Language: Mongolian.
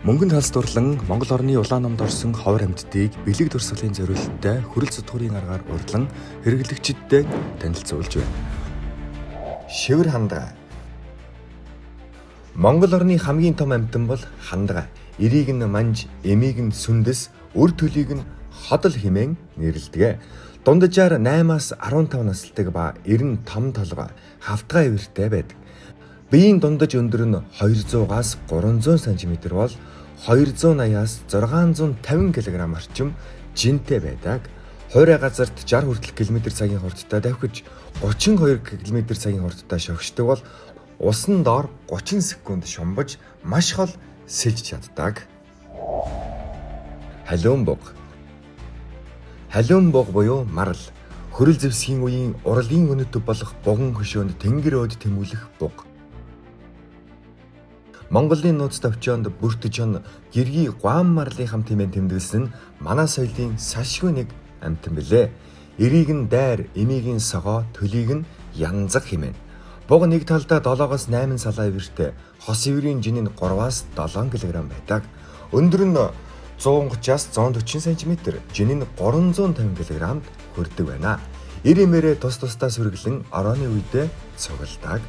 Мөнгөнд халдварлан Монгол орны улаан намд орсон ховор амьтдыг бэлэг дурсгалын зориулалттай хүрэл зүтгүүрийн аргаар урьдлан хэрэглэгчидтэй танилцуулж байна. Шивэр хандгай. Монгол орны хамгийн том амьтан бол хандгай. Эрийг нь манж, эмийг нь сүндэс, өр төлийг нь ходол хэмээн нэрлэдэг. Дунджаар 8-аас 15 настай ба 95 толгой хавтгай ивэртэй байдаг. Биеийн дундаж өндөр нь 200-аас 300 см бол 280-аас 650 кг орчим жинтэй байдаг. Хуурай газарт 60 хүртэл км/цагийн хурдтай давхиж 32 км/цагийн хурдтай шогшдог бол усан доор 30 секунд шумбаж маш хол сэлж чаддаг. Халиун буг. Халиун буг буюу марал. Хөрөл зэвсгийн үеийн урлын өнөд болох буган хөшөөнд тэнгэр өөд тэмүүлэх буг. Монголын нууц товчоонд бүртэж он гэргий гуам марлын хамт хэмээн тэмдэглэсэн нь манай соёлын сашгүй нэг амьтан билээ. Эрийг нь дайр, эмийг нь согоо, төлийг нь янзаг хэмээн. Буг нэг талдаа 7-оос 8 салаа ивэртэй, хос ивэрийн жин нь 3-аас 7 кг байдаг. Өндөр нь 130-аас 140 см, жин нь 350 кг хүрдэг байна. Ирэмээрээ тус тусдаа сүргэлэн орооны үедээ цугладаг.